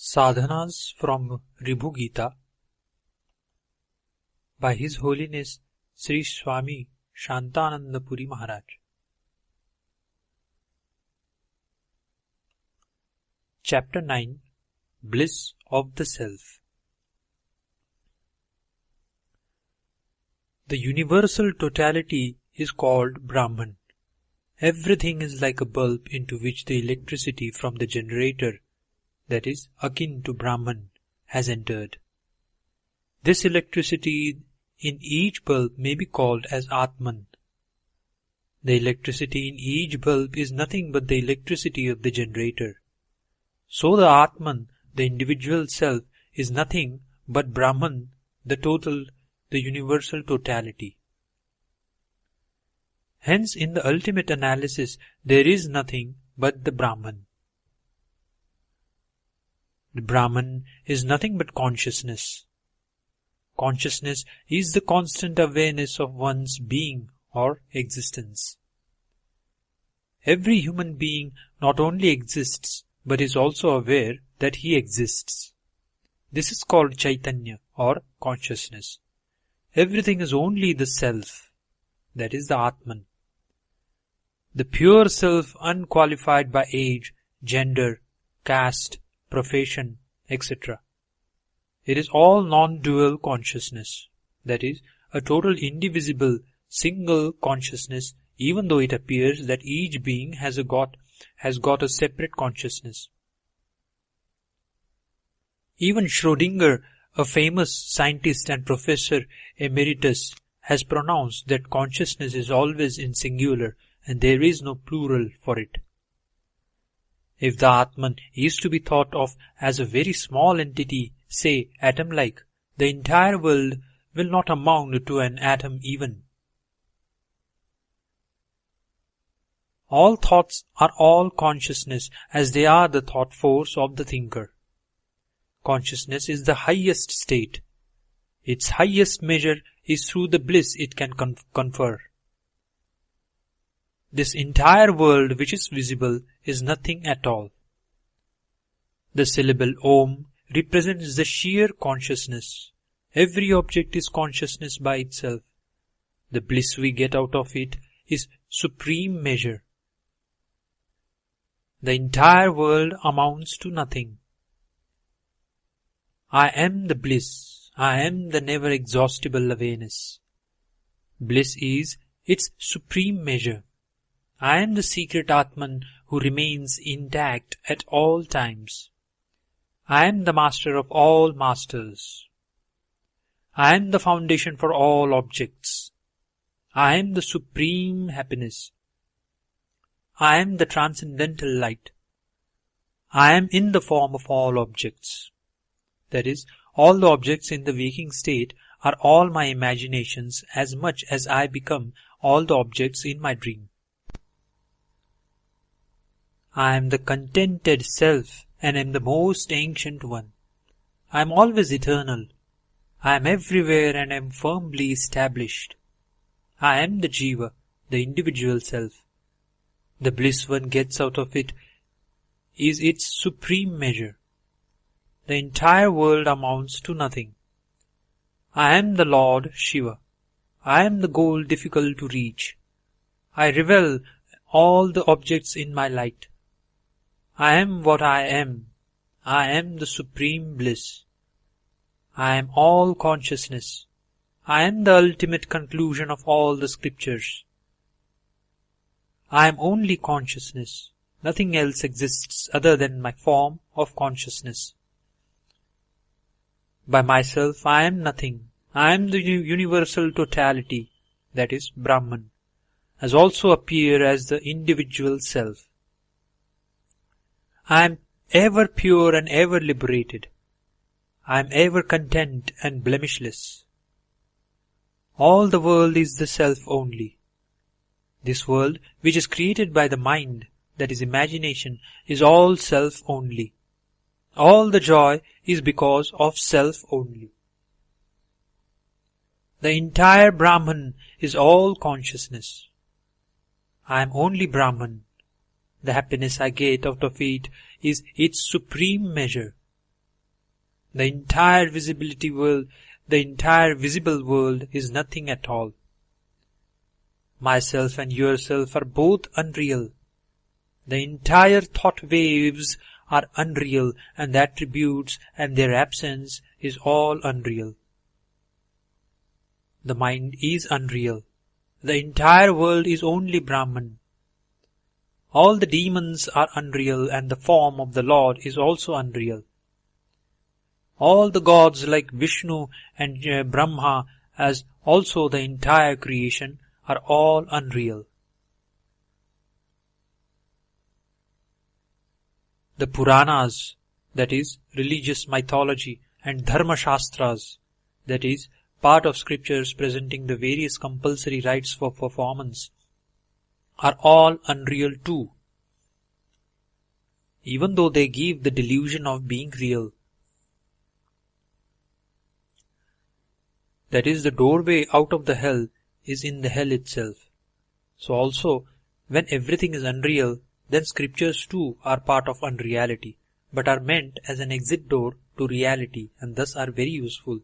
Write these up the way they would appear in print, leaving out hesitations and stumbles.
Sadhanas from Ribhu Gita by His Holiness Sri Swami Shantananda Puri Maharaj. Chapter 9 Bliss of the Self. The universal totality is called Brahman. Everything is like a bulb into which the electricity from the generator, that is akin to Brahman, has entered. This electricity in each bulb may be called as Atman. The electricity in each bulb is nothing but the electricity of the generator. So the Atman, the individual self, is nothing but Brahman, the total, the universal totality. Hence, in the ultimate analysis, there is nothing but the Brahman. The Brahman is nothing but consciousness. Consciousness is the constant awareness of one's being or existence. Every human being not only exists, but is also aware that he exists. This is called Chaitanya or consciousness. Everything is only the self, that is the Atman. The pure self, unqualified by age, gender, caste, profession, etc. It is all non-dual consciousness, that is, a total indivisible, single consciousness, even though it appears that each being has got a separate consciousness. Even Schrödinger, a famous scientist and professor emeritus, has pronounced that consciousness is always in singular and there is no plural for it. If the Atman is to be thought of as a very small entity, say atom-like, the entire world will not amount to an atom even. All thoughts are all consciousness, as they are the thought force of the thinker. Consciousness is the highest state. Its highest measure is through the bliss it can confer. This entire world which is visible is nothing at all. The syllable Om represents the sheer consciousness. Every object is consciousness by itself. The bliss we get out of it is supreme measure. The entire world amounts to nothing. I am the bliss. I am the never exhaustible awareness. Bliss is its supreme measure. I am the secret Atman who remains intact at all times. I am the master of all masters. I am the foundation for all objects. I am the supreme happiness. I am the transcendental light. I am in the form of all objects. That is, all the objects in the waking state are all my imaginations as much as I become all the objects in my dream. I am the contented self and am the most ancient one. I am always eternal. I am everywhere and am firmly established. I am the Jiva, the individual self. The bliss one gets out of it is its supreme measure. The entire world amounts to nothing. I am the Lord Shiva. I am the goal difficult to reach. I revel all the objects in my light. I am what I am. I am the supreme bliss. I am all consciousness. I am the ultimate conclusion of all the scriptures. I am only consciousness. Nothing else exists other than my form of consciousness. By myself I am nothing. I am the universal totality, that is Brahman, as also appear as the individual self. I am ever pure and ever liberated. I am ever content and blemishless. All the world is the self only. This world, which is created by the mind, that is imagination, is all self only. All the joy is because of self only. The entire Brahman is all consciousness. I am only Brahman. The happiness I get out of it is its supreme measure. The entire visibility world, the entire visible world is nothing at all. Myself and yourself are both unreal. The entire thought waves are unreal, and the attributes and their absence is all unreal. The mind is unreal. The entire world is only Brahman. All the demons are unreal, and the form of the Lord is also unreal. All the gods like Vishnu and Brahma, as also the entire creation, are all unreal. The Puranas, that is, religious mythology, and Dharma Shastras, that is, part of scriptures presenting the various compulsory rites for performance, are all unreal too, even though they give the delusion of being real. That is, the doorway out of the hell is in the hell itself. So also, when everything is unreal, then scriptures too are part of unreality, but are meant as an exit door to reality, and thus are very useful.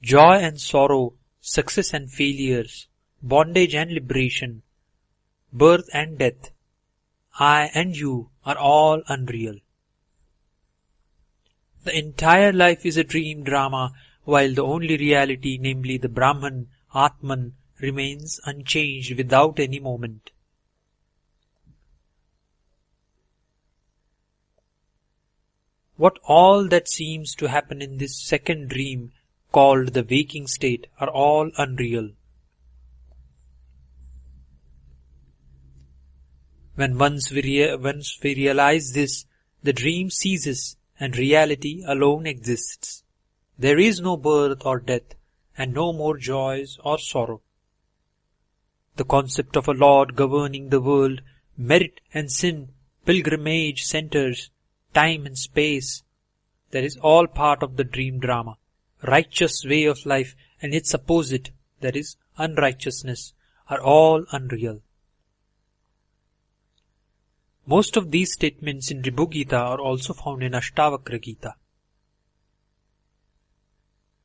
Joy and sorrow, success and failures, bondage and liberation, birth and death, I and you are all unreal. The entire life is a dream drama, while the only reality, namely the Brahman, Atman, remains unchanged without any moment. What all that seems to happen in this second dream, called the waking state, are all unreal. Once we realize this, the dream ceases and reality alone exists. There is no birth or death, and no more joys or sorrow. The concept of a Lord governing the world, merit and sin, pilgrimage centers, time and space, that is all part of the dream drama. Righteous way of life and its opposite, that is unrighteousness, are all unreal. Most of these statements in Ribhu Gita are also found in Ashtavakra Gita.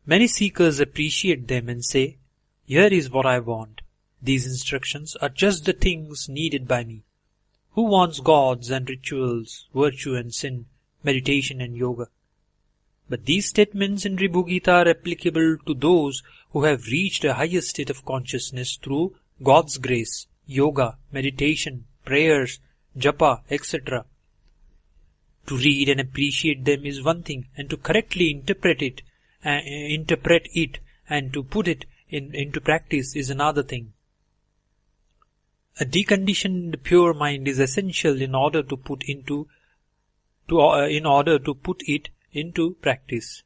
Many seekers appreciate them and say, "Here is what I want. These instructions are just the things needed by me. Who wants gods and rituals, virtue and sin, meditation and yoga?" But these statements in Ribhu Gita are applicable to those who have reached a higher state of consciousness through God's grace, yoga, meditation, prayers, japa, etc. To read and appreciate them is one thing, and to correctly interpret it and to put it into practice is another thing. A deconditioned pure mind is essential in order to put it into practice.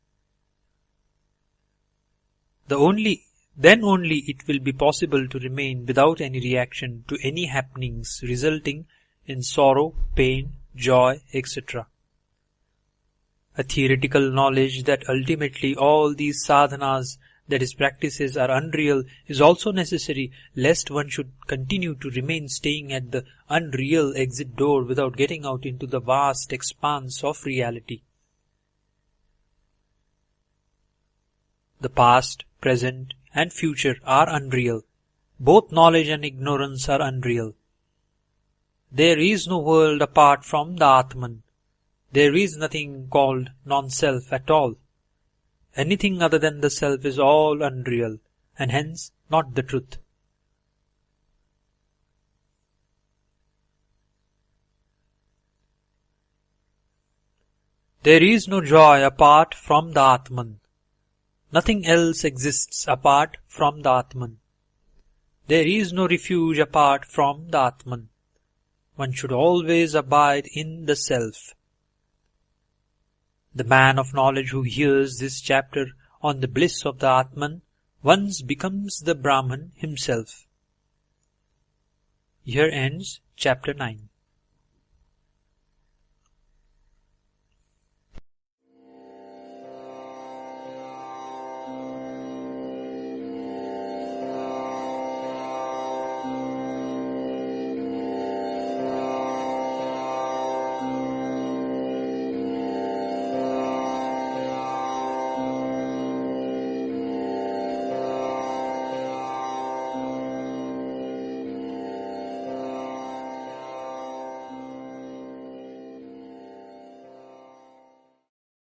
Then only it will be possible to remain without any reaction to any happenings resulting in sorrow, pain, joy, etc. A theoretical knowledge that ultimately all these sadhanas, that is practices, are unreal is also necessary, lest one should continue to remain staying at the unreal exit door without getting out into the vast expanse of reality. The past, present, and future are unreal. Both knowledge and ignorance are unreal. There is no world apart from the Atman. There is nothing called non-self at all. Anything other than the self is all unreal, and hence not the truth. There is no joy apart from the Atman. Nothing else exists apart from the Atman. There is no refuge apart from the Atman. One should always abide in the self. The man of knowledge who hears this chapter on the bliss of the Atman once becomes the Brahman himself. Here ends chapter 9.